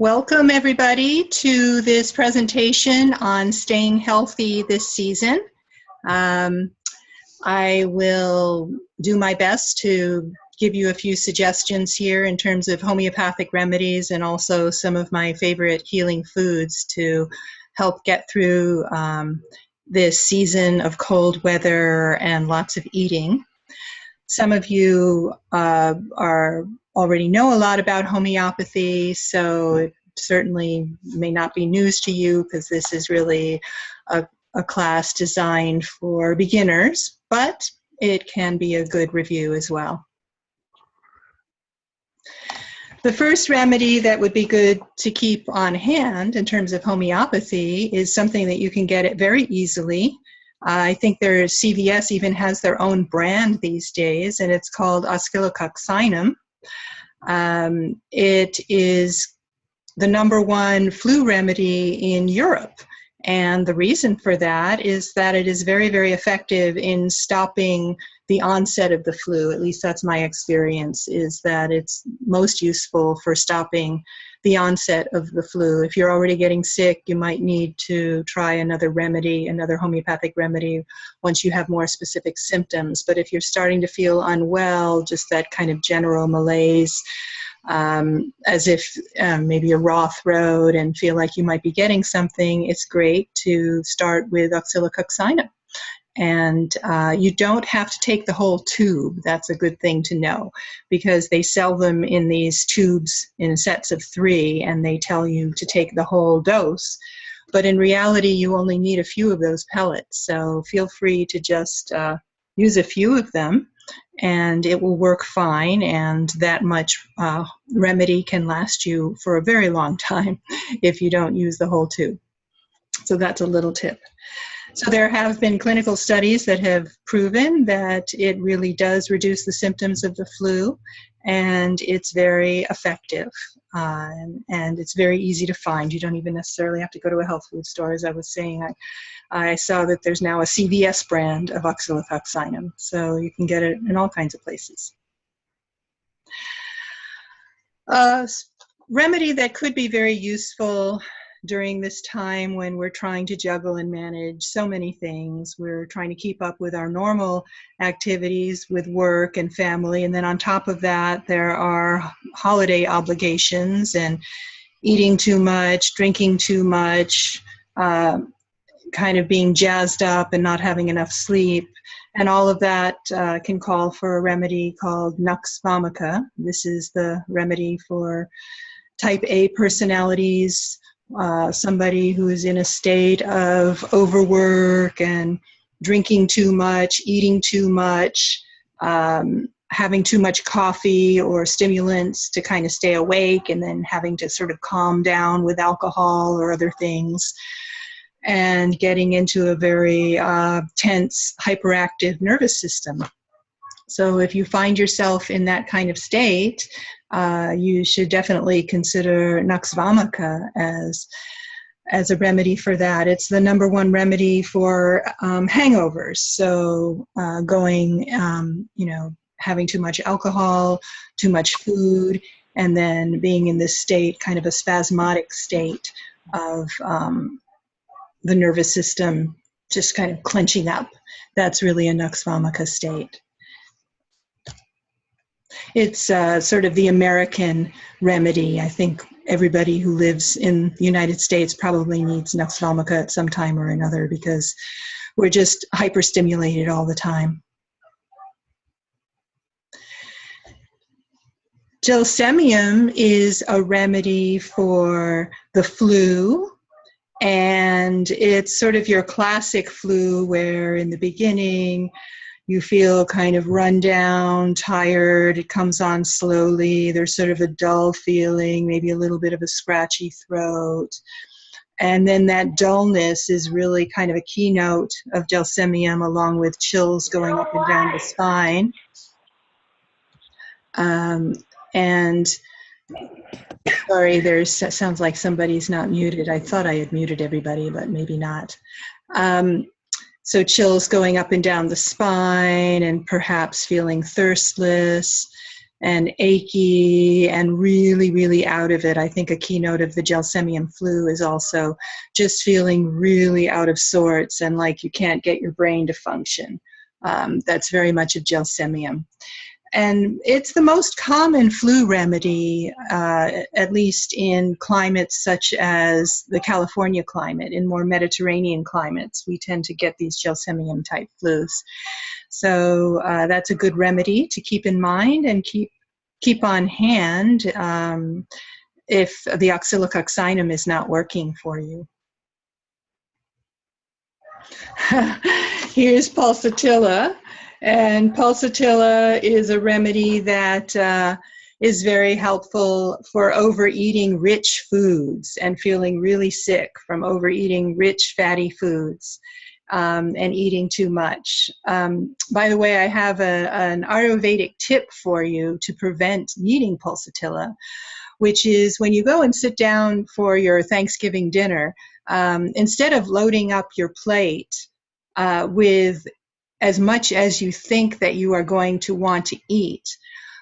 Welcome everybody to this presentation on staying healthy this season. I will do my best to give you a few suggestions here in terms of homeopathic remedies and also some of my favorite healing foods to help get through this season of cold weather and lots of eating. Some of you already know a lot about homeopathy, so it certainly may not be news to you because this is really a class designed for beginners, but it can be a good review as well. The first remedy that would be good to keep on hand in terms of homeopathy is something that you can get it very easily. I think CVS even has their own brand these days, and it's called Oscillococcinum. It is the #1 flu remedy in Europe. And the reason for that is that it is very, very effective in stopping the onset of the flu. At least that's my experience, is that it's most useful for stopping the onset of the flu. If you're already getting sick, you might need to try another remedy, another homeopathic remedy, once you have more specific symptoms. But if you're starting to feel unwell, just that kind of general malaise, as if maybe a raw throat and feel like you might be getting something, it's great to start with Oscillococcinum. And you don't have to take the whole tube. That's a good thing to know, because they sell them in these tubes in sets of 3, and they tell you to take the whole dose. But in reality, you only need a few of those pellets. So feel free to just use a few of them, and it will work fine. And that much remedy can last you for a very long time if you don't use the whole tube. So that's a little tip. So there have been clinical studies that have proven that it really does reduce the symptoms of the flu, and it's very effective, and it's very easy to find. You don't even necessarily have to go to a health food store. As I was saying, I saw that there's now a CVS brand of Oscillococcinum, so you can get it in all kinds of places. Remedy that could be very useful during this time when we're trying to juggle and manage so many things. We're trying to keep up with our normal activities with work and family, and then on top of that there are holiday obligations and eating too much, drinking too much, kind of being jazzed up and not having enough sleep. And all of that can call for a remedy called Nux Vomica. This is the remedy for type A personalities, somebody who is in a state of overwork and drinking too much, eating too much, having too much coffee or stimulants to kind of stay awake, and then having to sort of calm down with alcohol or other things, and getting into a very tense, hyperactive nervous system. So if you find yourself in that kind of state, you should definitely consider Nux Vomica as a remedy for that. It's the #1 remedy for hangovers. So having too much alcohol, too much food, and then being in this state, kind of a spasmodic state of the nervous system just kind of clenching up. That's really a Nux Vomica state. It's sort of the American remedy. I think everybody who lives in the United States probably needs Nux Vomica at some time or another, because we're just hyperstimulated all the time. Gelsemium is a remedy for the flu, and it's sort of your classic flu where in the beginning you feel kind of run down, tired, it comes on slowly, there's sort of a dull feeling, maybe a little bit of a scratchy throat. And then that dullness is really kind of a keynote of Gelsemium, along with chills going up and down the spine. And sorry, sounds like somebody's not muted. I thought I had muted everybody, but maybe not. So chills going up and down the spine, and perhaps feeling thirstless, and achy and really, really out of it. I think a keynote of the Gelsemium flu is also just feeling really out of sorts and like you can't get your brain to function. That's very much of Gelsemium. And it's the most common flu remedy, at least in climates such as the California climate. In more Mediterranean climates, we tend to get these Gelsemium type flus. So that's a good remedy to keep in mind and keep on hand if the Oscillococcinum is not working for you. Here's Pulsatilla. And Pulsatilla is a remedy that is very helpful for overeating rich foods and feeling really sick from overeating rich fatty foods and eating too much. By the way, I have an Ayurvedic tip for you to prevent needing Pulsatilla, which is when you go and sit down for your Thanksgiving dinner, instead of loading up your plate with as much as you think that you are going to want to eat,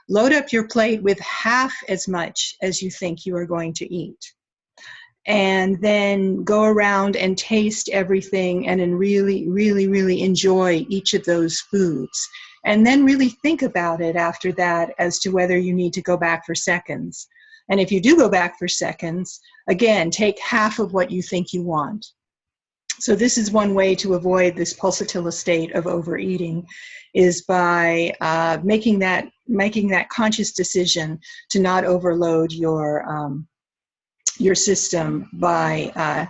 load up your plate with half as much as you think you are going to eat. And then go around and taste everything and then really, really, really enjoy each of those foods. And then really think about it after that as to whether you need to go back for seconds. And if you do go back for seconds, again, take half of what you think you want. So this is one way to avoid this pulsatilla state of overeating, is by making that conscious decision to not overload your system by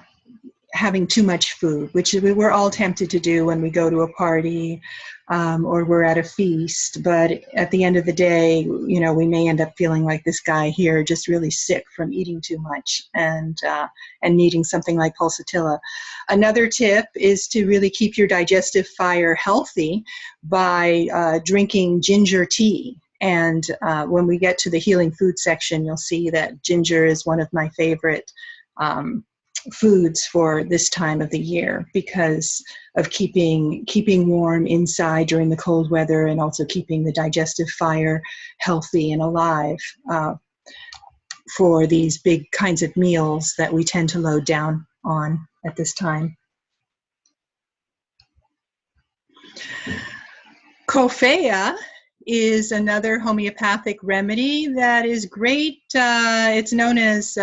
having too much food, which we're all tempted to do when we go to a party or we're at a feast. But at the end of the day, you know, we may end up feeling like this guy here, just really sick from eating too much and needing something like Pulsatilla. Another tip is to really keep your digestive fire healthy by drinking ginger tea. And when we get to the healing food section, you'll see that ginger is one of my favorite foods for this time of the year because of keeping warm inside during the cold weather and also keeping the digestive fire healthy and alive for these big kinds of meals that we tend to load down on at this time. Coffea is another homeopathic remedy that is great. It's known as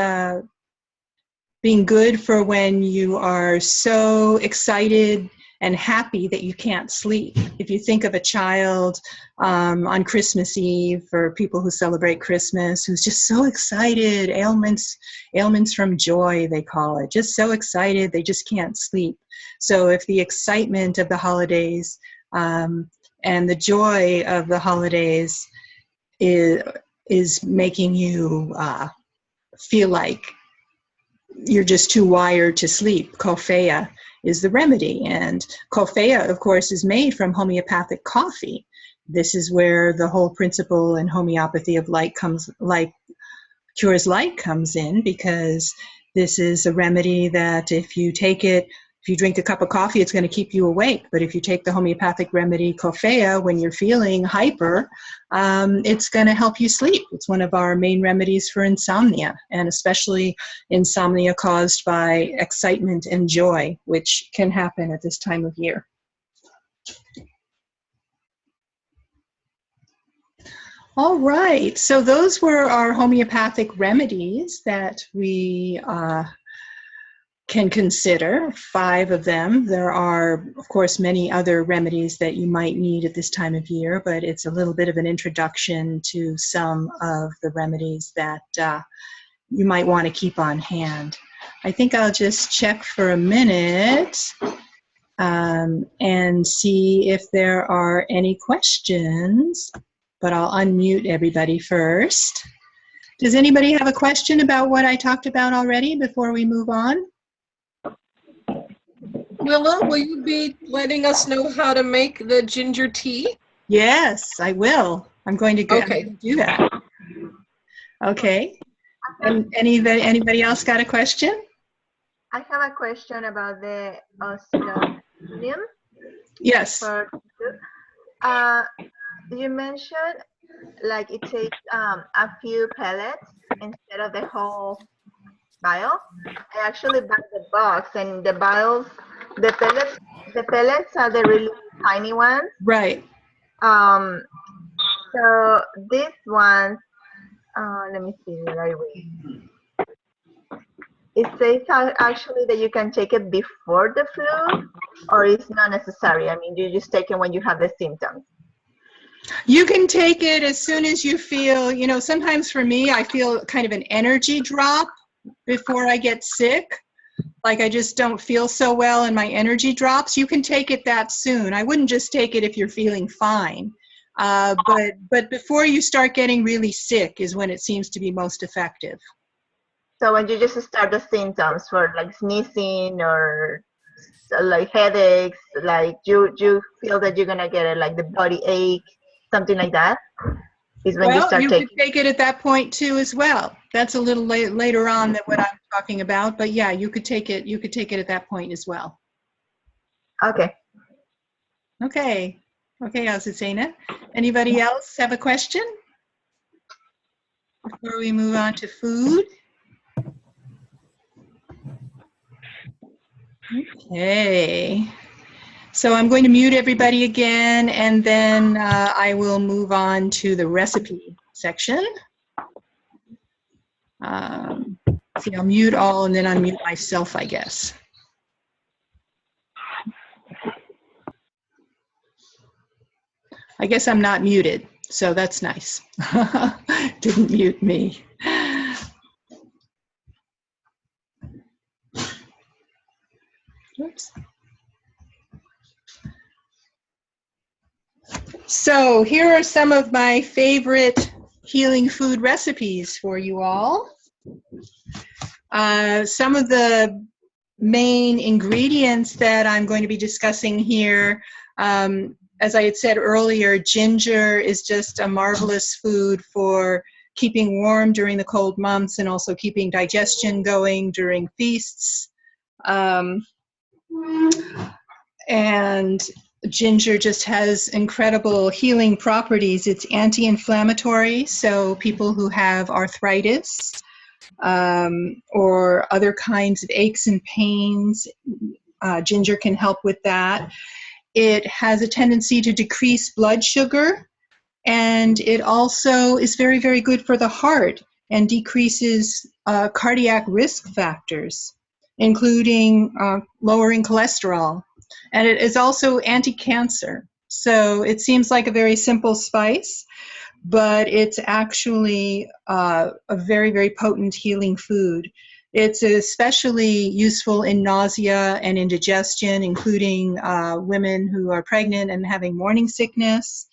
being good for when you are so excited and happy that you can't sleep. If you think of a child on Christmas Eve, for people who celebrate Christmas, who's just so excited, ailments from joy, they call it, just so excited they just can't sleep. So if the excitement of the holidays and the joy of the holidays is making you feel like you're just too wired to sleep, Coffea is the remedy. And Coffea, of course, is made from homeopathic coffee. This is where the whole principle in homeopathy of cures like comes in, because this is a remedy that if you take it, if you drink a cup of coffee, it's going to keep you awake. But if you take the homeopathic remedy Coffea when you're feeling hyper, it's going to help you sleep. It's one of our main remedies for insomnia, and especially insomnia caused by excitement and joy, which can happen at this time of year. All right, so those were our homeopathic remedies that we can consider, 5 of them. There are, of course, many other remedies that you might need at this time of year, but it's a little bit of an introduction to some of the remedies that you might want to keep on hand. I think I'll just check for a minute and see if there are any questions, but I'll unmute everybody first. Does anybody have a question about what I talked about already before we move on? Willa, will you be letting us know how to make the ginger tea? Yes, I will. I'm going to go do that. Okay. And anybody else got a question? I have a question about the Oscillococcinum. Yes. You mentioned like it takes a few pellets instead of the whole vial. I actually buy the box, and the vials, the pellets are the really tiny ones. Right. Um, so this one, let me see the right way. It says actually that you can take it before the flu, or it's not necessary. I mean, you just take it when you have the symptoms. You can take it as soon as you feel, you know, sometimes for me, I feel kind of an energy drop before I get sick. Like I just don't feel so well and my energy drops. You can take it that soon. I wouldn't just take it if you're feeling fine. But before you start getting really sick is when it seems to be most effective. So when you just start the symptoms for like sneezing or like headaches, like you feel that you're gonna get it, like the body ache, something like that, is when you Well, start you taking. could take it at that point too as well. That's a little later on than what I'm talking about, but yeah, you could take it. You could take it at that point as well. Okay. Okay. Okay, Azucena. Anybody else have a question before we move on to food? Okay. So I'm going to mute everybody again, and then I will move on to the recipe section. See, I'll mute all and then unmute myself, I guess. I guess I'm not muted, so that's nice. Didn't mute me. Oops. So here are some of my favorite healing food recipes for you all. Some of the main ingredients that I'm going to be discussing here, as I had said earlier, ginger is just a marvelous food for keeping warm during the cold months and also keeping digestion going during feasts. And ginger just has incredible healing properties. It's anti-inflammatory, so people who have arthritis or other kinds of aches and pains, ginger can help with that. It has a tendency to decrease blood sugar, and it also is very, very good for the heart and decreases cardiac risk factors, including lowering cholesterol. And it is also anti-cancer. So it seems like a very simple spice, but it's actually a very, very potent healing food. It's especially useful in nausea and indigestion, including women who are pregnant and having morning sickness.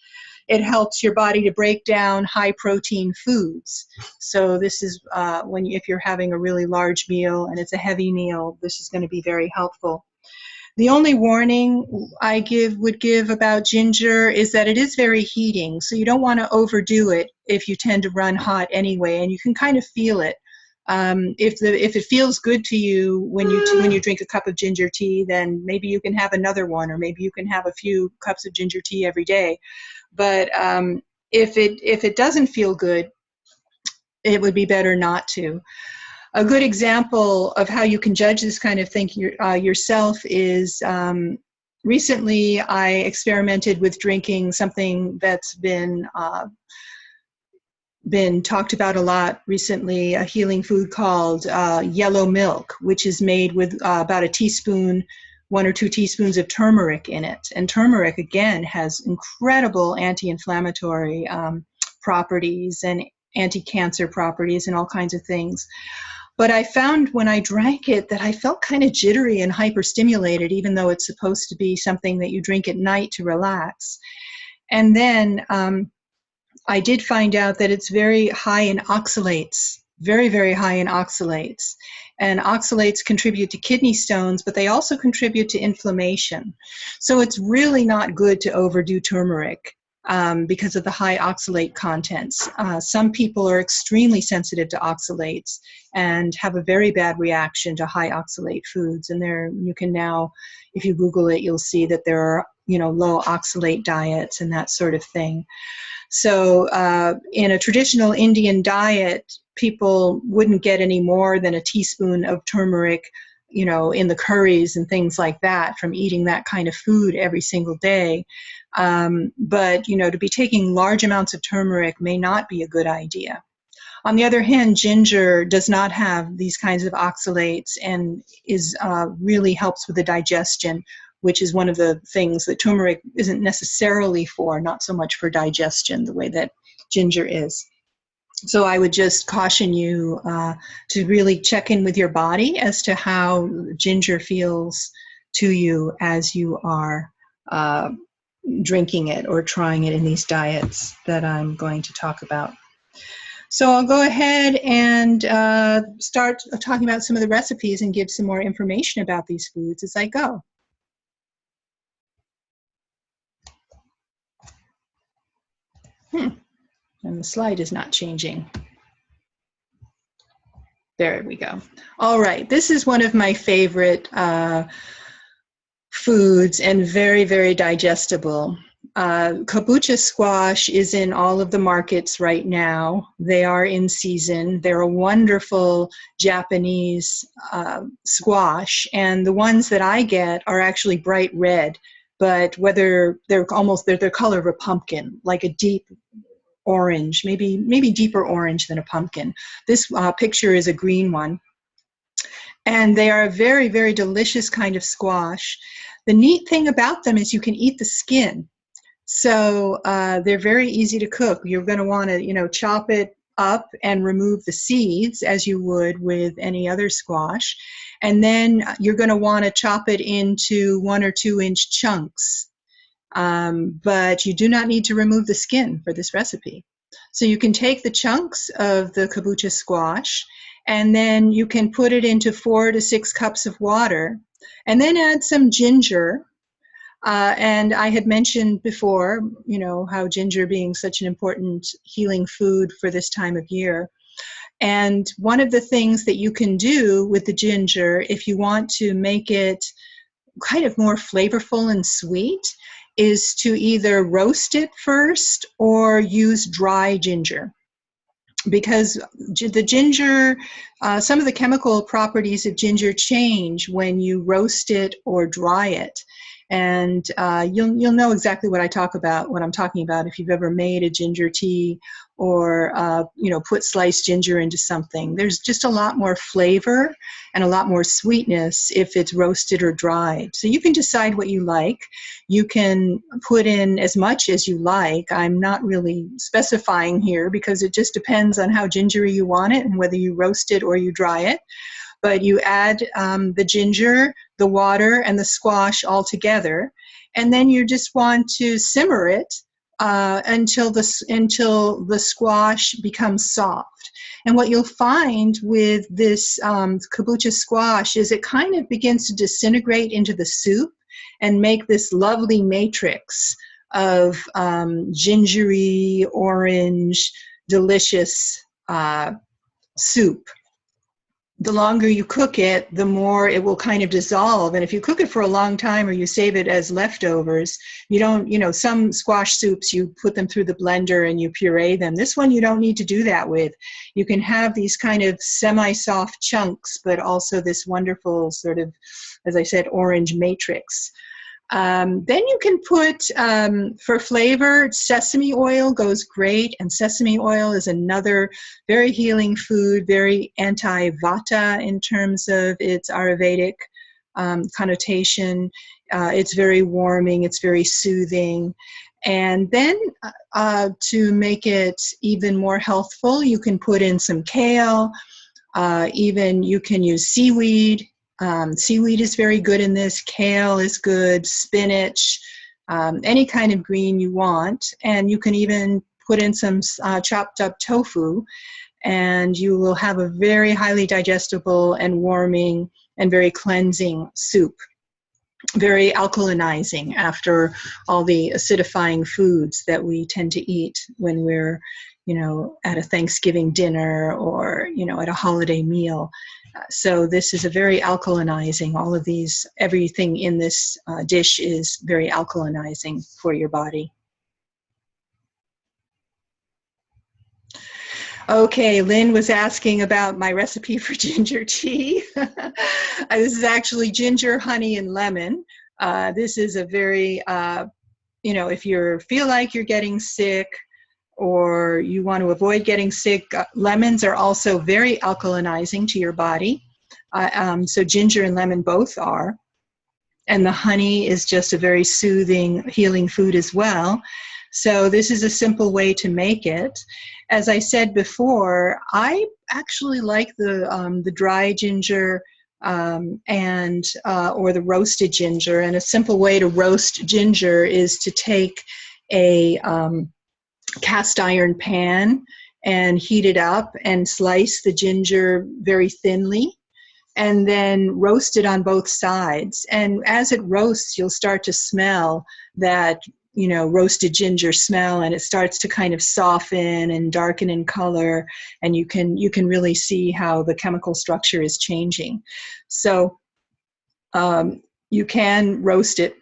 It helps your body to break down high protein foods. So this is if you're having a really large meal and it's a heavy meal, this is going to be very helpful. The only warning I would give about ginger is that it is very heating, so you don't want to overdo it if you tend to run hot anyway, and you can kind of feel it. If it feels good to you when you drink a cup of ginger tea, then maybe you can have another one, or maybe you can have a few cups of ginger tea every day. But if it doesn't feel good, it would be better not to. A good example of how you can judge this kind of thing yourself is recently I experimented with drinking something that's been talked about a lot recently, a healing food called yellow milk, which is made with about a teaspoon, 1 or 2 teaspoons of turmeric in it. And turmeric, again, has incredible anti-inflammatory properties and anti-cancer properties and all kinds of things. But I found when I drank it that I felt kind of jittery and hyperstimulated, even though it's supposed to be something that you drink at night to relax. And then I did find out that it's very high in oxalates, very, very high in oxalates. And oxalates contribute to kidney stones, but they also contribute to inflammation. So it's really not good to overdo turmeric because of the high oxalate contents. Some people are extremely sensitive to oxalates and have a very bad reaction to high oxalate foods. And you can now, if you Google it, you'll see that there are low oxalate diets and that sort of thing. So in a traditional Indian diet, people wouldn't get any more than a teaspoon of turmeric, in the curries and things like that from eating that kind of food every single day. But, to be taking large amounts of turmeric may not be a good idea. On the other hand, ginger does not have these kinds of oxalates and really helps with the digestion, which is one of the things that turmeric isn't necessarily for, not so much for digestion the way that ginger is. So I would just caution you to really check in with your body as to how ginger feels to you as you are drinking it or trying it in these diets that I'm going to talk about. So I'll go ahead and start talking about some of the recipes and give some more information about these foods as I go. And the slide is not changing. There we go. All right, this is one of my favorite foods and very, very digestible. Kobocha squash is in all of the markets right now. They are in season. They're a wonderful Japanese squash, and the ones that I get are actually bright red, but whether they're the color of a pumpkin, like a deep orange, maybe deeper orange than a pumpkin. This picture is a green one. And they are a very, very delicious kind of squash. The neat thing about them is you can eat the skin. So they're very easy to cook. You're going to want to, chop it up and remove the seeds as you would with any other squash. And then you're going to want to chop it into 1 or 2 inch chunks. But you do not need to remove the skin for this recipe. So you can take the chunks of the kobocha squash and then you can put it into 4 to 6 cups of water and then add some ginger. And I had mentioned before, how ginger being such an important healing food for this time of year. And one of the things that you can do with the ginger, if you want to make it kind of more flavorful and sweet, is to either roast it first or use dry ginger. Because the ginger, some of the chemical properties of ginger change when you roast it or dry it. And you'll know exactly what I'm talking about if you've ever made a ginger tea or put sliced ginger into something. There's just a lot more flavor and a lot more sweetness if it's roasted or dried. So you can decide what you like. You can put in as much as you like. I'm not really specifying here because it just depends on how gingery you want it and whether you roast it or you dry it. But you add the ginger, the water, and the squash all together, and then you just want to simmer it until the squash becomes soft. And what you'll find with this kobocha squash is it kind of begins to disintegrate into the soup and make this lovely matrix of gingery, orange, delicious soup. The longer you cook it, the more it will kind of dissolve. And if you cook it for a long time or you save it as leftovers, you don't, some squash soups, you put them through the blender and you puree them. This one you don't need to do that with. You can have these kind of semi-soft chunks, but also this wonderful sort of, as I said, orange matrix. Then you can put, for flavor, sesame oil goes great, and sesame oil is another very healing food, very anti-vata in terms of its Ayurvedic connotation. It's very warming, it's very soothing. And then to make it even more healthful, you can put in some kale, even you can use seaweed. Seaweed is very good in this. Kale is good, spinach, any kind of green you want. And you can even put in some chopped up tofu, and you will have a very highly digestible and warming and very cleansing soup. very alkalinizing after all the acidifying foods that we tend to eat when we're, at a Thanksgiving dinner or, at a holiday meal. So this is a very alkalinizing. All of these, everything in this dish is very alkalinizing for your body. Okay, Lynn was asking about my recipe for ginger tea. This is actually ginger, honey, and lemon. This is a very, if you feel like you're getting sick or you want to avoid getting sick, lemons are also very alkalinizing to your body. So ginger and lemon both are. And the honey is just a very soothing, healing food as well. So this is a simple way to make it. As I said before, I actually like the dry ginger or the roasted ginger. And a simple way to roast ginger is to take a cast iron pan and heat it up and slice the ginger very thinly, and then roast it on both sides. And as it roasts, you'll start to smell that, roasted ginger smell, and it starts to kind of soften and darken in color, and you can really see how the chemical structure is changing. So you can roast it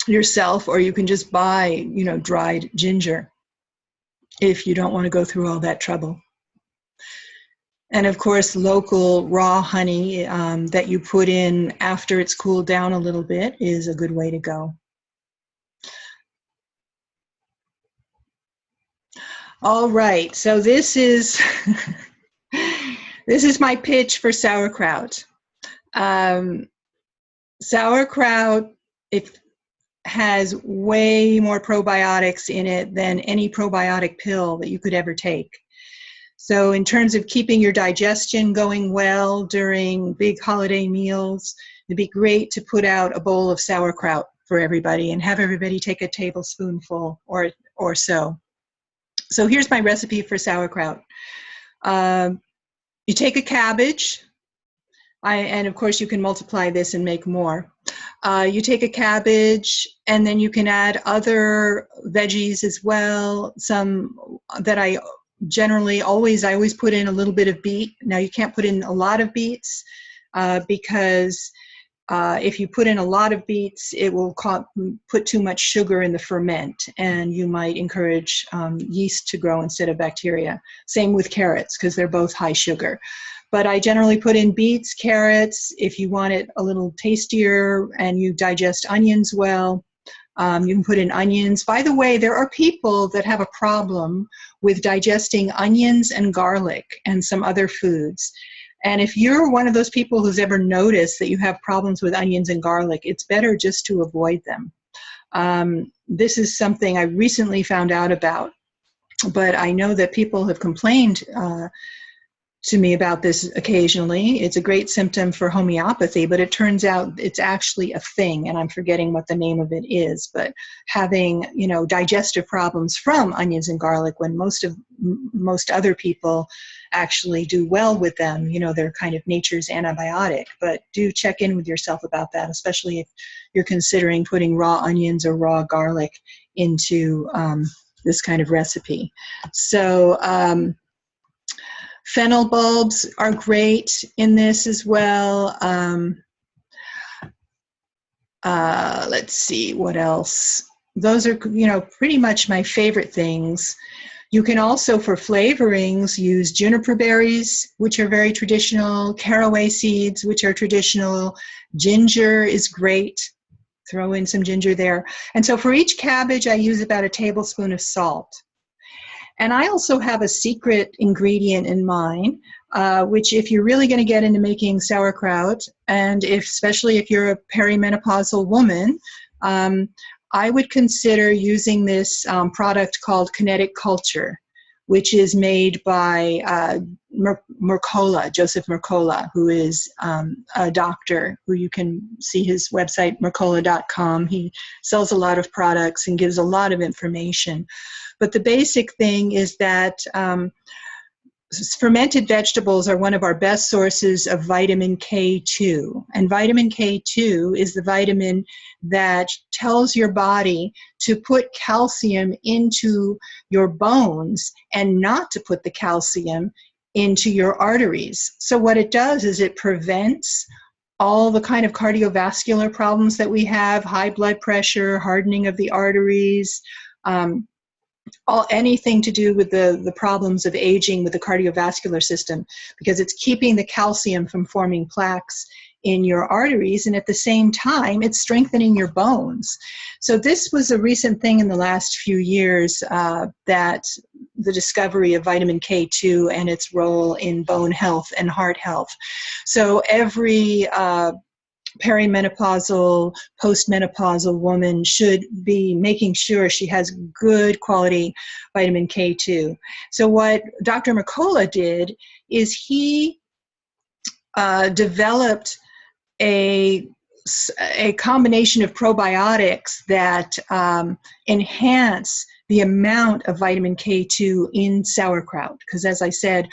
yourself, or you can just buy, dried ginger if you don't want to go through all that trouble. And of course, local raw honey that you put in after it's cooled down a little bit is a good way to go. All right, so this is this is my pitch for sauerkraut. Sauerkraut, it has way more probiotics in it than any probiotic pill that you could ever take. So in terms of keeping your digestion going well during big holiday meals, it'd be great to put out a bowl of sauerkraut for everybody and have everybody take a tablespoonful or so. So here's my recipe for sauerkraut. You take a cabbage, and of course you can multiply this and make more. You take a cabbage, and then you can add other veggies as well. Some that I always put in a little bit of beet. Now you can't put in a lot of beets because if you put in a lot of beets, it will put too much sugar in the ferment, and you might encourage yeast to grow instead of bacteria. Same with carrots, because they're both high sugar. But I generally put in beets, carrots. If you want it a little tastier and you digest onions well, you can put in onions. By the way, there are people that have a problem with digesting onions and garlic and some other foods. And if you're one of those people who's ever noticed that you have problems with onions and garlic, it's better just to avoid them. This is something I recently found out about, but I know that people have complained to me about this occasionally. It's a great symptom for homeopathy, but it turns out it's actually a thing, and I'm forgetting what the name of it is. But having, digestive problems from onions and garlic, when most other people actually do well with them, they're kind of nature's antibiotic. But do check in with yourself about that, especially if you're considering putting raw onions or raw garlic into this kind of recipe. So fennel bulbs are great in this as well. Let's see, what else? Those are, pretty much my favorite things. You can also, for flavorings, use juniper berries, which are very traditional, caraway seeds, which are traditional. Ginger is great. Throw in some ginger there. And so for each cabbage, I use about a tablespoon of salt. And I also have a secret ingredient in mine, which if you're really going to get into making sauerkraut, and especially if you're a perimenopausal woman, I would consider using this product called Kinetic Culture, which is made by Joseph Mercola, who is a doctor who you can see his website, mercola.com. He sells a lot of products and gives a lot of information. But the basic thing is that fermented vegetables are one of our best sources of vitamin K2. And vitamin K2 is the vitamin that tells your body to put calcium into your bones and not to put the calcium into your arteries. So what it does is it prevents all the kind of cardiovascular problems that we have, high blood pressure, hardening of the arteries, anything to do with the problems of aging with the cardiovascular system, because it's keeping the calcium from forming plaques in your arteries, and at the same time it's strengthening your bones. So this was a recent thing in the last few years, that the discovery of vitamin K2 and its role in bone health and heart health. So every perimenopausal, postmenopausal woman should be making sure she has good quality vitamin K2. So what Dr. Mercola did is he developed a combination of probiotics that enhance the amount of vitamin K2 in sauerkraut. Because as I said,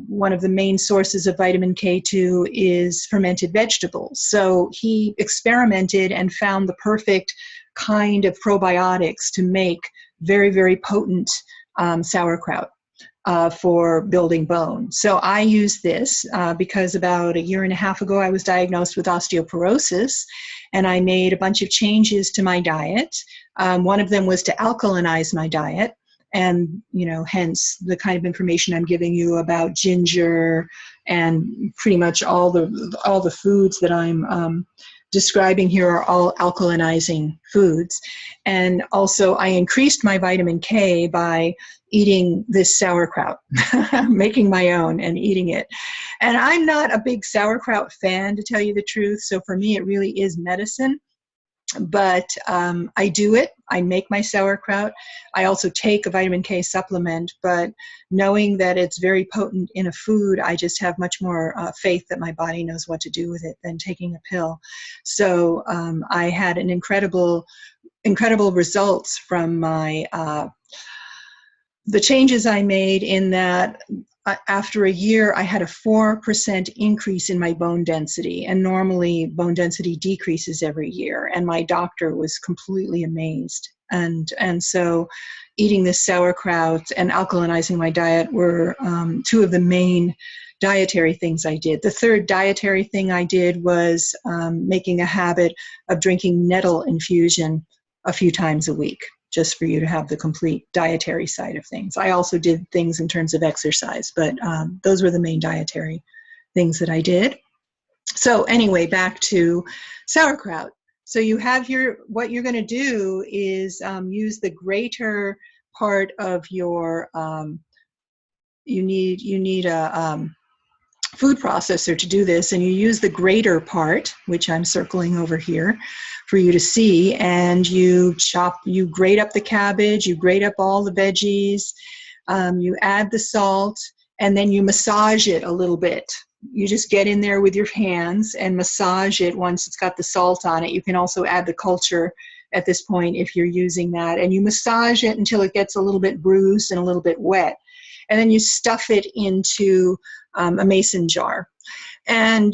one of the main sources of vitamin K2 is fermented vegetables. So he experimented and found the perfect kind of probiotics to make very, very potent sauerkraut for building bone. So I use this because about 1.5 years ago I was diagnosed with osteoporosis, and I made a bunch of changes to my diet. One of them was to alkalinize my diet. And, you know, hence the kind of information I'm giving you about ginger and pretty much all the foods that I'm describing here are all alkalinizing foods. And also I increased my vitamin K by eating this sauerkraut, making my own and eating it. And I'm not a big sauerkraut fan, to tell you the truth. So for me, it really is medicine. But I do it. I make my sauerkraut. I also take a vitamin K supplement, but knowing that it's very potent in a food, I just have much more faith that my body knows what to do with it than taking a pill. So I had an incredible results from my the changes I made, in that after a year, I had a 4% increase in my bone density, and normally bone density decreases every year, and my doctor was completely amazed. And so eating this sauerkraut and alkalinizing my diet were two of the main dietary things I did. The third dietary thing I did was making a habit of drinking nettle infusion a few times a week, just for you to have the complete dietary side of things. I also did things in terms of exercise, but those were the main dietary things that I did. So anyway, back to sauerkraut. So you have what you're going to do is use the greater part of your, you need a food processor to do this, and you use the greater part, which I'm circling over here for you to see, and you grate up the cabbage, you grate up all the veggies, you add the salt, and then you massage it a little bit. You just get in there with your hands and massage it once it's got the salt on it. You can also add the culture at this point if you're using that, and you massage it until it gets a little bit bruised and a little bit wet. And then you stuff it into a mason jar. And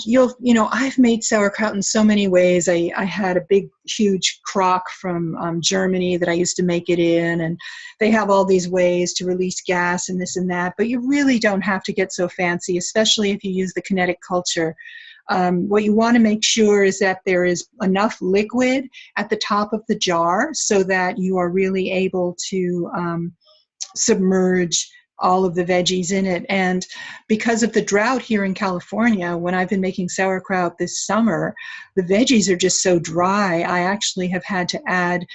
I've made sauerkraut in so many ways. I had a big, huge crock from Germany that I used to make it in, and they have all these ways to release gas and this and that, but you really don't have to get so fancy, especially if you use the kinetic culture. What you want to make sure is that there is enough liquid at the top of the jar so that you are really able to submerge all of the veggies in it. And because of the drought here in California, when I've been making sauerkraut this summer, the veggies are just so dry. I actually have had to add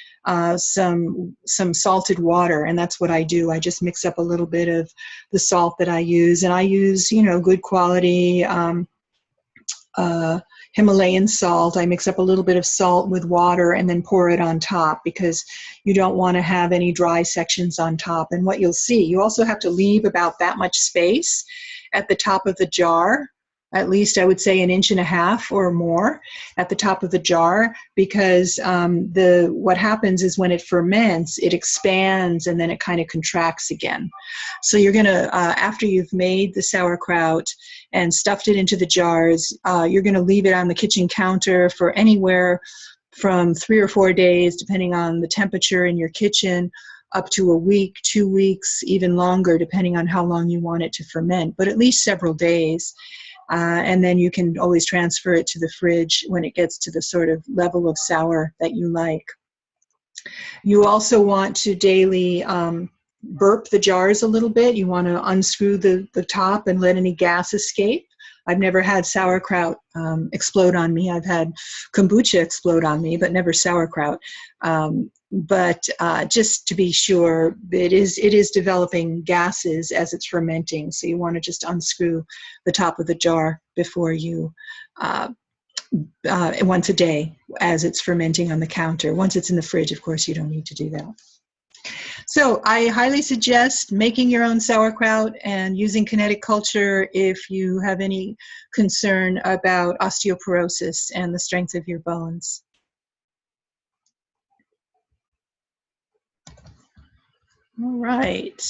some salted water, and that's what I do. I just mix up a little bit of the salt that I use, and I use, good quality Himalayan salt. I mix up a little bit of salt with water and then pour it on top, because you don't want to have any dry sections on top. And what you'll see, you also have to leave about that much space at the top of the jar at least I would say 1.5 inches or more at the top of the jar, because what happens is when it ferments, it expands and then it kind of contracts again. So you're going to, after you've made the sauerkraut and stuffed it into the jars, you're going to leave it on the kitchen counter for anywhere from 3 or 4 days, depending on the temperature in your kitchen, up to a week, 2 weeks, even longer, depending on how long you want it to ferment, but at least several days. And then you can always transfer it to the fridge when it gets to the sort of level of sour that you like. You also want to daily burp the jars a little bit. You want to unscrew the top and let any gas escape. I've never had sauerkraut explode on me. I've had kombucha explode on me, but never sauerkraut. But just to be sure, it is developing gases as it's fermenting. So you want to just unscrew the top of the jar before you, once a day as it's fermenting on the counter. Once it's in the fridge, of course, you don't need to do that. So I highly suggest making your own sauerkraut and using kinetic culture if you have any concern about osteoporosis and the strength of your bones. All right.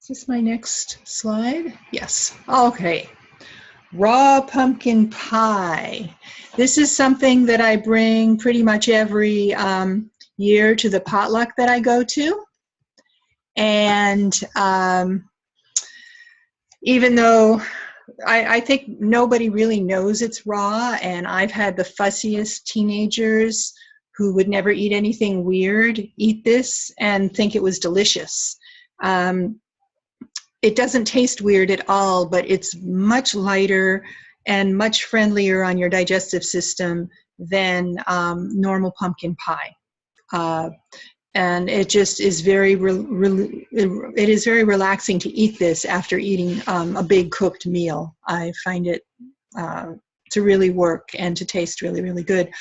Is this my next slide? Yes. Okay. Raw pumpkin pie. This is something that I bring pretty much every year to the potluck that I go to. And even though I think nobody really knows it's raw, and I've had the fussiest teenagers who would never eat anything weird eat this and think it was delicious. It doesn't taste weird at all, but it's much lighter and much friendlier on your digestive system than normal pumpkin pie. And it just is very relaxing to eat this after eating a big cooked meal. I find it to really work and to taste really, really good.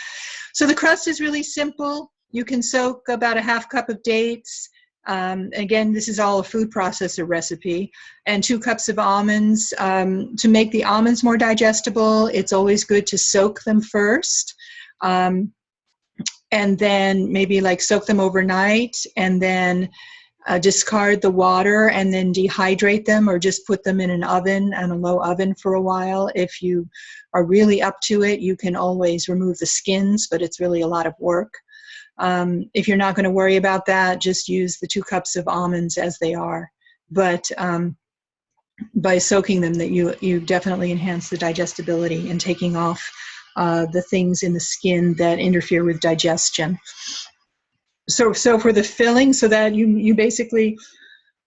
So the crust is really simple. You can soak about a 1/2 cup of dates. Again, this is all a food processor recipe, and 2 cups of almonds. To make the almonds more digestible, it's always good to soak them first, and then maybe like soak them overnight, and then discard the water, and then dehydrate them, or just put them in an oven, and a low oven for a while. If you are really up to it, you can always remove the skins, but it's really a lot of work. If you're not going to worry about that, just use the 2 cups of almonds as they are. But by soaking them, that you definitely enhance the digestibility and taking off the things in the skin that interfere with digestion. So for the filling, so that you basically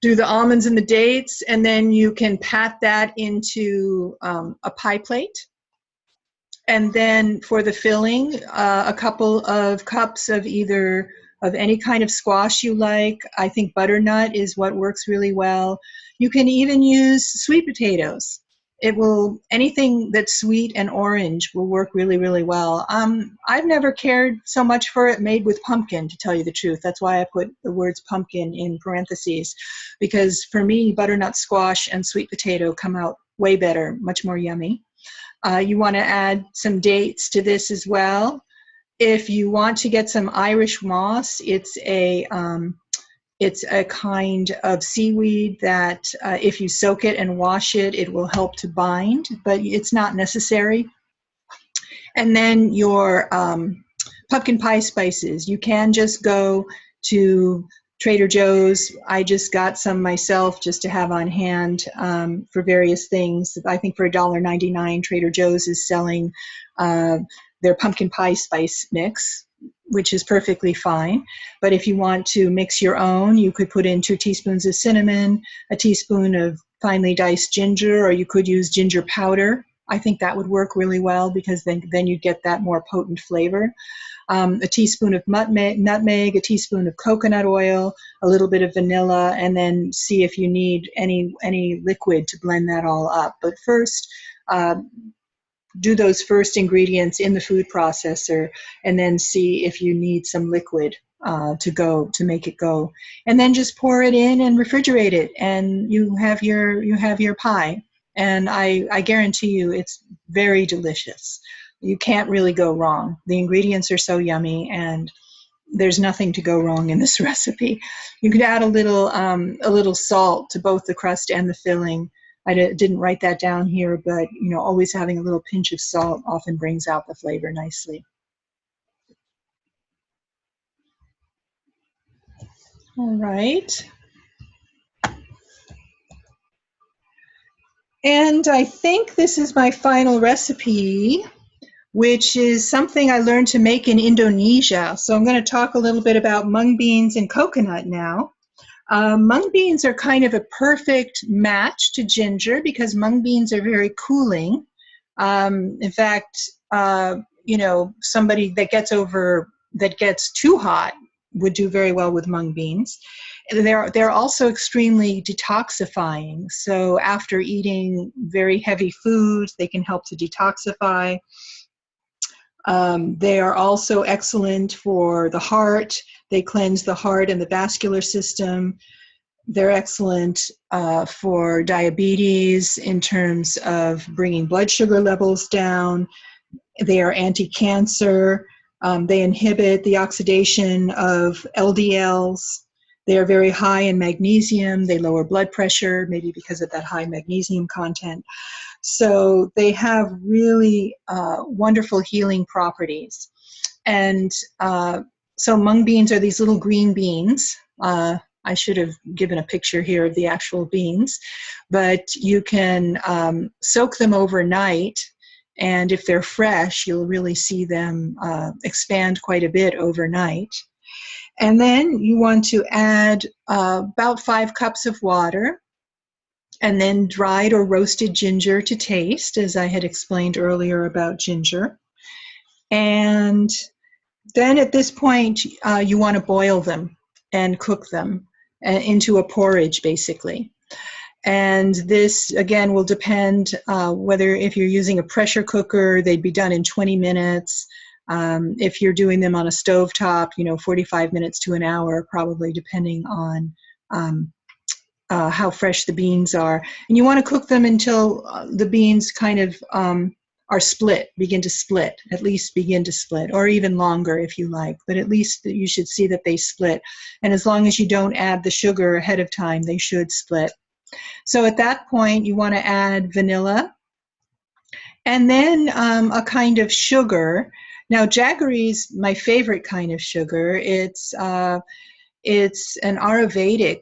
do the almonds and the dates, and then you can pat that into a pie plate. And then for the filling, a couple of cups of any kind of squash you like. I think butternut is what works really well. You can even use sweet potatoes. Anything that's sweet and orange will work really, really well. I've never cared so much for it made with pumpkin, to tell you the truth. That's why I put the words pumpkin in parentheses, because for me, butternut squash and sweet potato come out way better, much more yummy. You want to add some dates to this as well. If you want to get some Irish moss, it's a kind of seaweed that if you soak it and wash it, it will help to bind, but it's not necessary. And then your pumpkin pie spices. You can just go to Trader Joe's. I just got some myself just to have on hand for various things. I think for $1.99, Trader Joe's is selling their pumpkin pie spice mix, which is perfectly fine. But if you want to mix your own, you could put in 2 teaspoons of cinnamon, a teaspoon of finely diced ginger, or you could use ginger powder. I think that would work really well, because then you'd get that more potent flavor. A teaspoon of nutmeg, a teaspoon of coconut oil, a little bit of vanilla, and then see if you need any liquid to blend that all up. But first, do those first ingredients in the food processor, and then see if you need some liquid to make it go, and then just pour it in and refrigerate it, and you have your pie. And I guarantee you, it's very delicious. You can't really go wrong. The ingredients are so yummy, and there's nothing to go wrong in this recipe. You could add a little salt to both the crust and the filling. I didn't write that down here, but always having a little pinch of salt often brings out the flavor nicely. All right. And I think this is my final recipe, which is something I learned to make in Indonesia. So I'm going to talk a little bit about mung beans and coconut now. Mung beans are kind of a perfect match to ginger because mung beans are very cooling. In fact, somebody that gets too hot would do very well with mung beans. They're also extremely detoxifying. So after eating very heavy foods, they can help to detoxify. They are also excellent for the heart. They cleanse the heart and the vascular system. They're excellent for diabetes in terms of bringing blood sugar levels down. They are anti-cancer. They inhibit the oxidation of LDLs. They are very high in magnesium. They lower blood pressure, maybe because of that high magnesium content. So they have really wonderful healing properties. And so mung beans are these little green beans. I should have given a picture here of the actual beans, but you can soak them overnight, and if they're fresh, you'll really see them expand quite a bit overnight. And then you want to add about 5 cups of water, and then dried or roasted ginger to taste, as I had explained earlier about ginger. And then at this point, you want to boil them and cook them into a porridge, basically. And this, again, will depend whether if you're using a pressure cooker, they'd be done in 20 minutes. If you're doing them on a stovetop, 45 minutes to an hour, probably, depending on how fresh the beans are. And you want to cook them until the beans kind of begin to split, or even longer if you like, but at least you should see that they split. And as long as you don't add the sugar ahead of time, they should split. So at that point, you want to add vanilla, and then a kind of sugar. Now, jaggery is my favorite kind of sugar. It's an Ayurvedic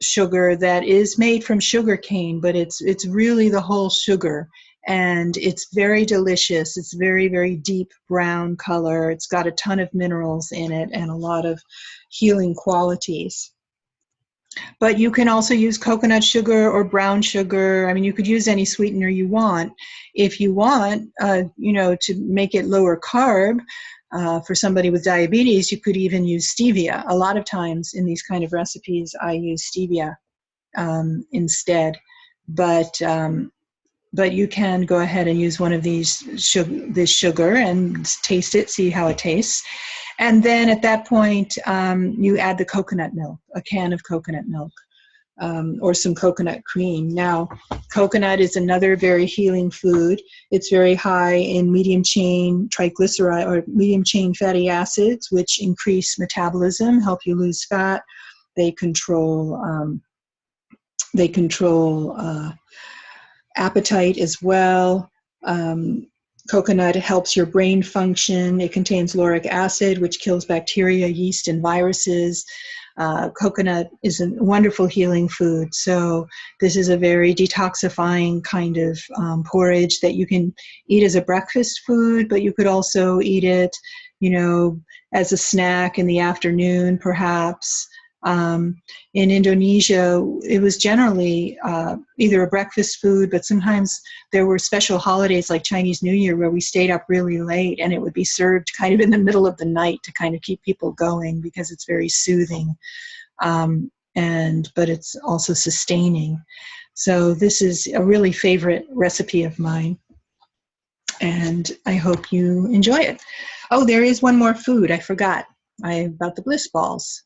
sugar that is made from sugar cane, but it's really the whole sugar, and it's very delicious. It's very, very deep brown color. It's got a ton of minerals in it and a lot of healing qualities. But you can also use coconut sugar or brown sugar. I mean, you could use any sweetener you want. If you want, to make it lower carb, for somebody with diabetes, you could even use stevia. A lot of times in these kind of recipes, I use stevia instead. But you can go ahead and use one of this sugar and taste it, see how it tastes. And then at that point, you add the coconut milk, a can of coconut milk, or some coconut cream. Now, coconut is another very healing food. It's very high in medium chain triglyceride or medium chain fatty acids, which increase metabolism, help you lose fat. They control appetite as well. Coconut helps your brain function. It contains lauric acid, which kills bacteria, yeast, and viruses. Coconut is a wonderful healing food. So this is a very detoxifying kind of porridge that you can eat as a breakfast food, but you could also eat it, as a snack in the afternoon, perhaps. In Indonesia, it was generally either a breakfast food, but sometimes there were special holidays like Chinese New Year where we stayed up really late, and it would be served kind of in the middle of the night to kind of keep people going because it's very soothing, but it's also sustaining. So this is a really favorite recipe of mine, and I hope you enjoy it. Oh, there is one more food I forgot. about the Bliss balls.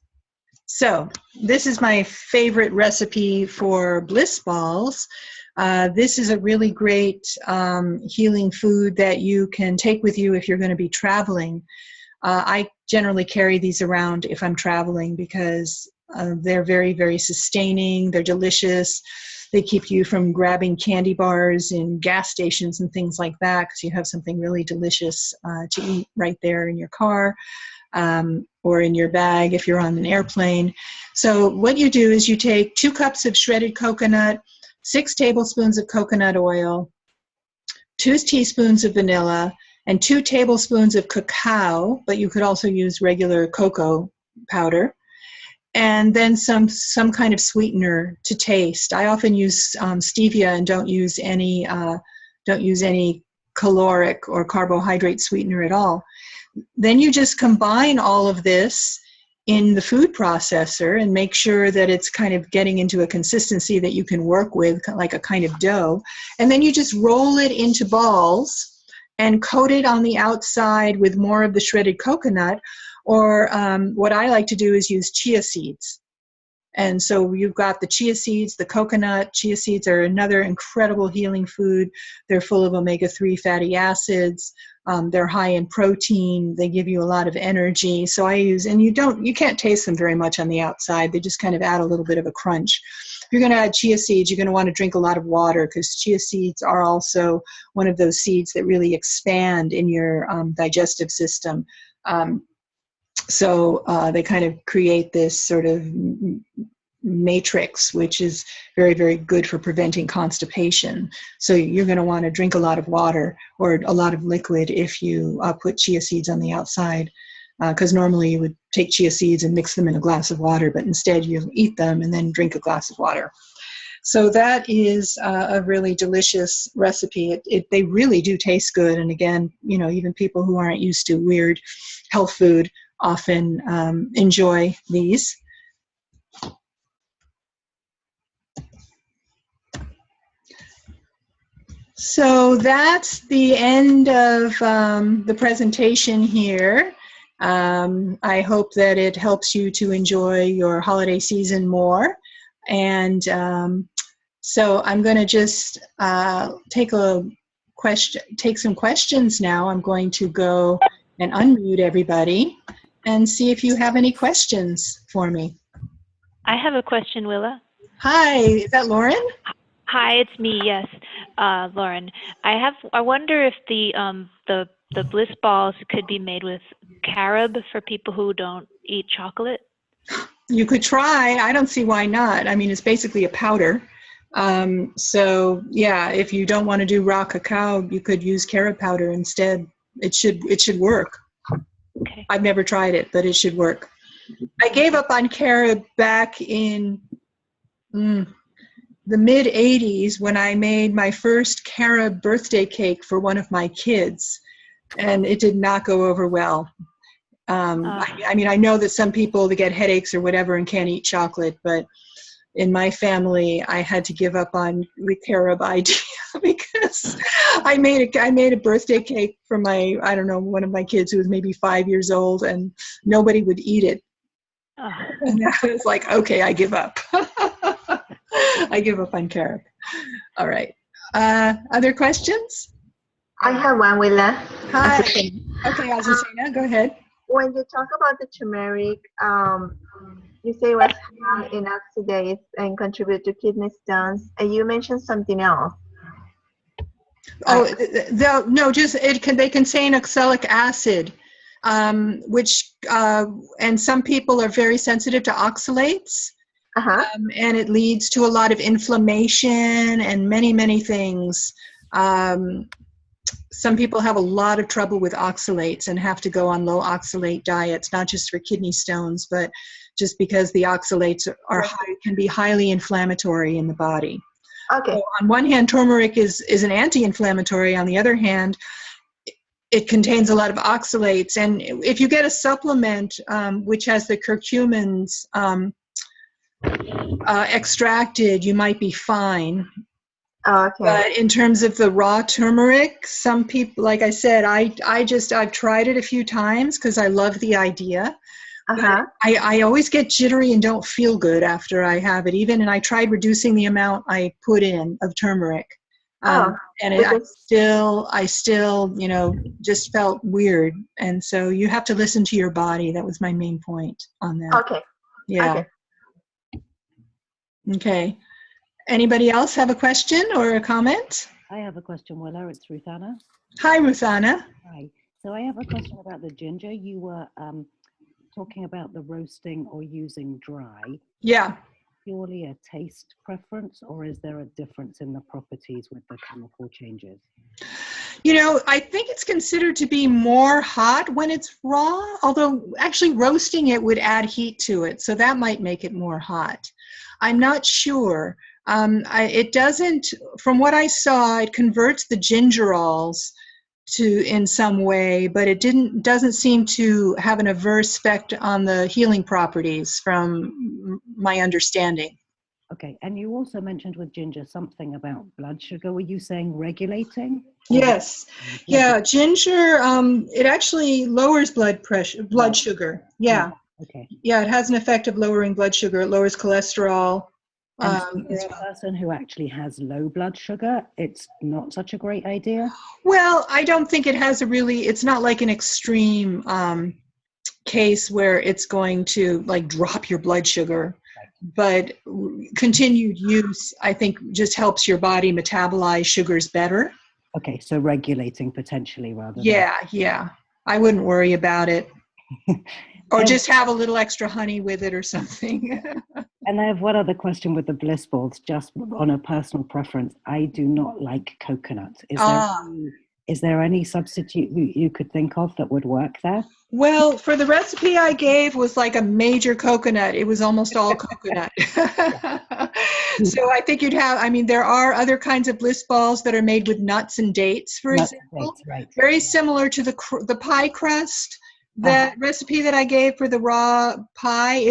So this is my favorite recipe for Bliss balls. This is a really great healing food that you can take with you if you're going to be traveling. I generally carry these around if I'm traveling because they're very, very sustaining. They're delicious. They keep you from grabbing candy bars in gas stations and things like that because you have something really delicious to eat right there in your car. Or in your bag if you're on an airplane. So what you do is you take 2 cups of shredded coconut, 6 tablespoons of coconut oil, 2 teaspoons of vanilla, and 2 tablespoons of cacao, but you could also use regular cocoa powder, and then some kind of sweetener to taste. I often use stevia and don't use any caloric or carbohydrate sweetener at all. Then you just combine all of this in the food processor and make sure that it's kind of getting into a consistency that you can work with, like a kind of dough. And then you just roll it into balls and coat it on the outside with more of the shredded coconut, or what I like to do is use chia seeds. And so you've got the chia seeds, the coconut. Chia seeds are another incredible healing food. They're full of omega-3 fatty acids. They're high in protein. They give you a lot of energy. So I use, and you can't taste them very much on the outside. They just kind of add a little bit of a crunch. If you're going to add chia seeds, you're going to want to drink a lot of water because chia seeds are also one of those seeds that really expand in your digestive system. So they kind of create this sort of matrix, which is very, very good for preventing constipation. So you're going to want to drink a lot of water or a lot of liquid if you put chia seeds on the outside, because normally you would take chia seeds and mix them in a glass of water, but instead you eat them and then drink a glass of water. So that is a really delicious recipe. They really do taste good. And again, even people who aren't used to weird health food often enjoy these. So that's the end of the presentation here. I hope that it helps you to enjoy your holiday season more. And so I'm going to just take some questions now. I'm going to go and unmute everybody and see if you have any questions for me. I have a question, Willa. Hi, is that Lauren? Hi, it's me. Yes, Lauren. I wonder if the Bliss balls could be made with carob for people who don't eat chocolate. You could try. I don't see why not. I mean, it's basically a powder. So yeah, if you don't want to do raw cacao, you could use carob powder instead. It should work. Okay. I've never tried it, but it should work. I gave up on carob back in the mid 80s when I made my first carob birthday cake for one of my kids, and it did not go over well. I mean, I know that some people, they get headaches or whatever and can't eat chocolate, but in my family, I had to give up on the carob idea because I made a birthday cake for one of my kids who was maybe 5 years old, and nobody would eat it. And I was like, okay, I give up. I give up on carob. All right. Other questions? I have one, Willa. Hi. Okay, Azucena, go ahead. When you talk about the turmeric, you say it was high in oxidase and contribute to kidney stones, and you mentioned something else. Oh, no, they contain oxalic acid, which, and some people are very sensitive to oxalates. And it leads to a lot of inflammation and many, many things. Some people have a lot of trouble with oxalates and have to go on low oxalate diets, not just for kidney stones, but just because the oxalates can be highly inflammatory in the body. Okay. So on one hand, turmeric is an anti-inflammatory. On the other hand, it contains a lot of oxalates. And if you get a supplement which has the curcumins extracted, you might be fine. Okay. But in terms of the raw turmeric, some people, like I said, I've tried it a few times because I love the idea. Uh-huh. But I always get jittery and don't feel good after I have it. And I tried reducing the amount I put in of turmeric. Oh, And because I still, just felt weird. And so you have to listen to your body. That was my main point on that. okay. Yeah. Okay. Okay. Anybody else have a question or a comment? I have a question, Willa. It's Ruthana. Hi, Ruthana. Hi. So I have a question about the ginger. You were talking about the roasting or using dry. Yeah. Purely a taste preference, or is there a difference in the properties with the chemical changes? I think it's considered to be more hot when it's raw, although actually roasting it would add heat to it. So that might make it more hot. I'm not sure. It doesn't, from what I saw, it converts the gingerols in some way, but it doesn't seem to have an adverse effect on the healing properties from my understanding. Okay, and you also mentioned with ginger something about blood sugar. Were you saying regulating? Yes. Yeah, ginger, it actually lowers blood sugar. Yeah. Okay. Yeah, it has an effect of lowering blood sugar. It lowers cholesterol. And for a person who actually has low blood sugar, it's not such a great idea? Well, I don't think it has it's not like an extreme case where it's going to like drop your blood sugar. But continued use, I think, just helps your body metabolize sugars better. Okay, so regulating potentially rather than... Yeah. I wouldn't worry about it. Or just have a little extra honey with it or something. And I have one other question with the Bliss balls, just on a personal preference. I do not like coconut. Is there any substitute you could think of that would work there? Well, for the recipe I gave was like a major coconut. It was almost all coconut. So I think there are other kinds of Bliss balls that are made with nuts and dates, for example. Right. Very similar to the pie crust. That recipe that I gave for the raw pie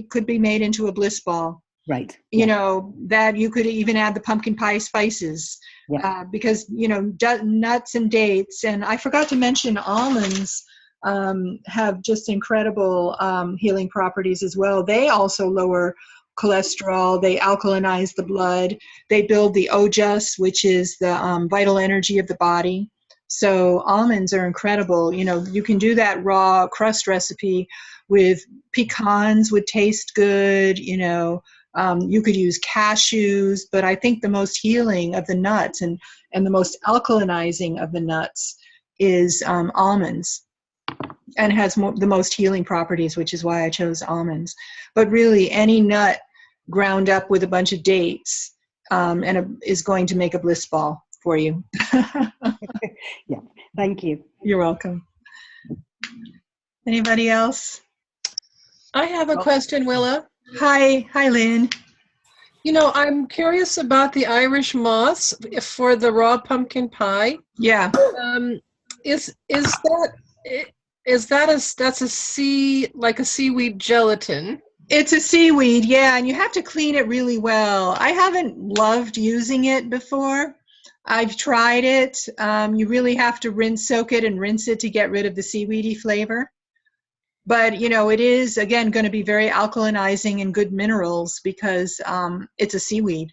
could be made into a Bliss ball. Right. That you could even add the pumpkin pie spices. Yeah. Because, nuts and dates, and I forgot to mention almonds have just incredible healing properties as well. They also lower cholesterol. They alkalinize the blood. They build the ojas, which is the vital energy of the body. So almonds are incredible. You can do that raw crust recipe with pecans, would taste good. You could use cashews, but I think the most healing of the nuts and the most alkalinizing of the nuts is almonds, and has the most healing properties, which is why I chose almonds. But really, any nut ground up with a bunch of dates is going to make a Bliss ball for you. Yeah, thank you. You're welcome. Anybody else? I have a question, Willa. Hi, Lynn. I'm curious about the Irish moss for the raw pumpkin pie. Yeah. That's a seaweed gelatin? It's a seaweed, yeah, and you have to clean it really well. I haven't loved using it before. I've tried it. You really have to soak it and rinse it to get rid of the seaweedy flavor. But, it is, again, going to be very alkalinizing and good minerals because it's a seaweed.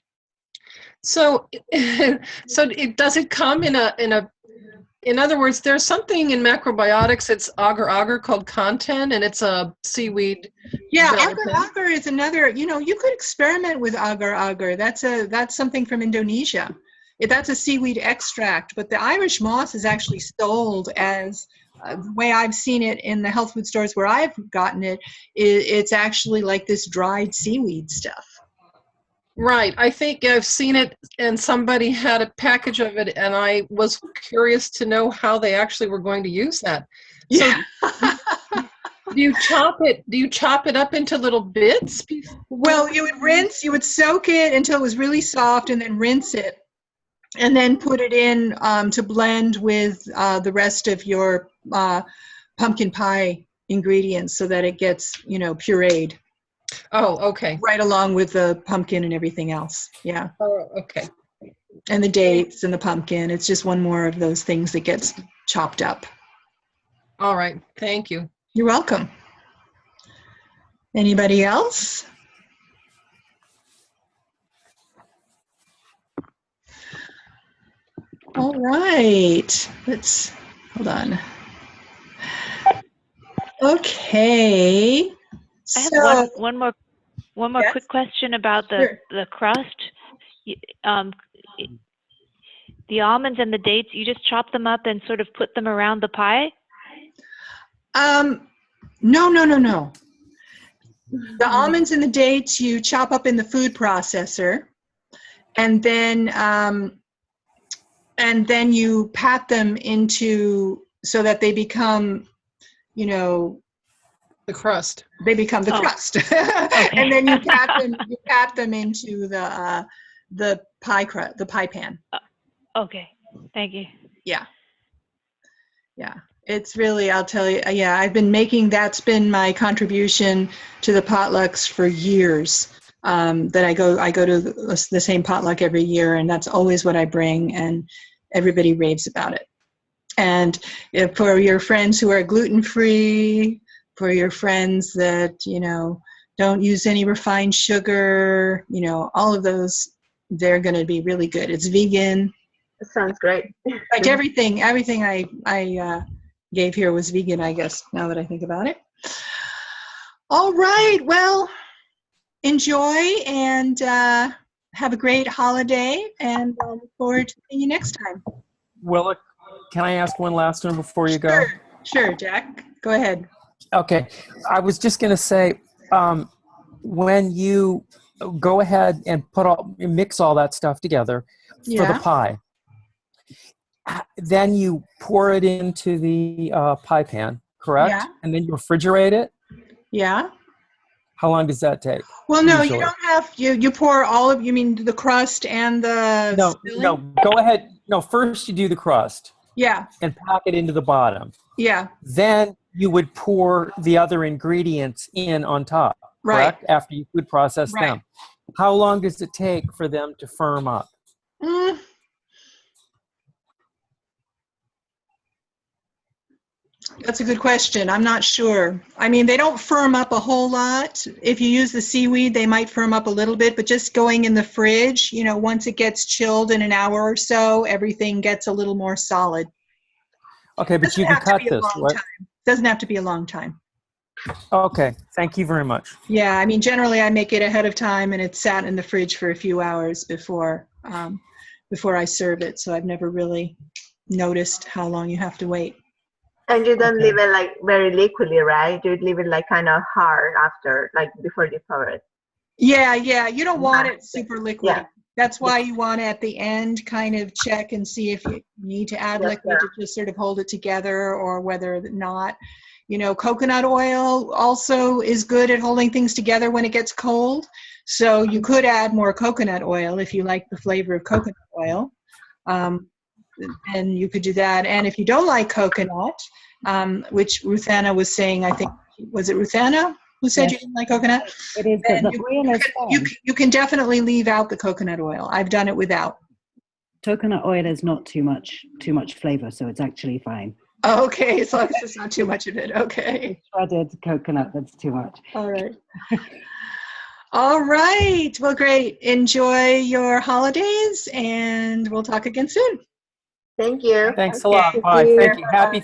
So does it come in other words, there's something in macrobiotics, it's agar-agar called content, and it's a seaweed. Yeah, agar-agar is another, you could experiment with agar-agar. That's something from Indonesia. That's a seaweed extract, but the Irish moss is actually sold as, the way I've seen it in the health food stores where I've gotten it, it's actually like this dried seaweed stuff. Right. I think I've seen it, and somebody had a package of it, and I was curious to know how they actually were going to use that. Yeah. So do you chop it up into little bits? Well, you would soak it until it was really soft and then rinse it. And then put it in to blend with the rest of your pumpkin pie ingredients so that it gets, pureed. Oh, okay. Right along with the pumpkin and everything else. Yeah. Oh, okay. And the dates and the pumpkin. It's just one more of those things that gets chopped up. All right. Thank you. You're welcome. Anybody else? All right. Hold on. Okay. I have So, one more yes? quick question about Sure. the crust. The almonds and the dates, you just chop them up and sort of put them around the pie? No. The almonds and the dates you chop up in the food processor, and then you pat them into so that they become, The crust. they become the crust. And then you pat them into the pie pan. Okay, thank you. Yeah. It's really, I'll tell you, I've been making, that's been my contribution to the potlucks for years. That I go to the same potluck every year, and that's always what I bring, and everybody raves about it. And for your friends who are gluten-free, for your friends that, don't use any refined sugar, all of those, they're going to be really good. It's vegan. That sounds great. In fact, everything I gave here was vegan, I guess, now that I think about it. All right. Well, enjoy and have a great holiday, and I look forward to seeing you next time. Well, can I ask one last one before you go? Sure, Jack. Go ahead. Okay. I was just going to say, when you go ahead and mix all that stuff together for the pie, then you pour it into the pie pan, correct? Yeah. And then you refrigerate it? Yeah. How long does that take? Well, no, usually? you don't have, you pour you mean the crust and the No, go ahead. No, first you do the crust. Yeah. And pack it into the bottom. Yeah. Then you would pour the other ingredients in on top, correct? Right. After you would process them. How long does it take for them to firm up? That's a good question. I'm not sure. I mean, they don't firm up a whole lot. If you use the seaweed, they might firm up a little bit, but just going in the fridge, once it gets chilled in an hour or so, everything gets a little more solid. Okay, but you can cut this, right? Doesn't have to be a long time. Okay, thank you very much. Yeah, I mean, generally I make it ahead of time, and it's sat in the fridge for a few hours before I serve it, so I've never really noticed how long you have to wait. And you don't leave it like very liquidy, right? You leave it like kind of hard after, like before you pour it. Yeah. You don't want it super liquid. Yeah. That's why you want to, at the end, kind of check and see if you need to add liquid to just sort of hold it together, or whether not. Coconut oil also is good at holding things together when it gets cold. So you could add more coconut oil if you like the flavor of coconut oil. And you could do that. And if you don't like coconut, which Ruthanna was saying, I think, was it Ruthanna who said you didn't like coconut? It is, but the green is fine. You can definitely leave out the coconut oil. I've done it without. Coconut oil is not too much flavor, so it's actually fine. Okay, as long as it's not too much of it. Okay. Shredded coconut, that's too much. All right. All right. Well, great. Enjoy your holidays, and we'll talk again soon. Thank you. Thanks a lot. Bye. Thank you. Happy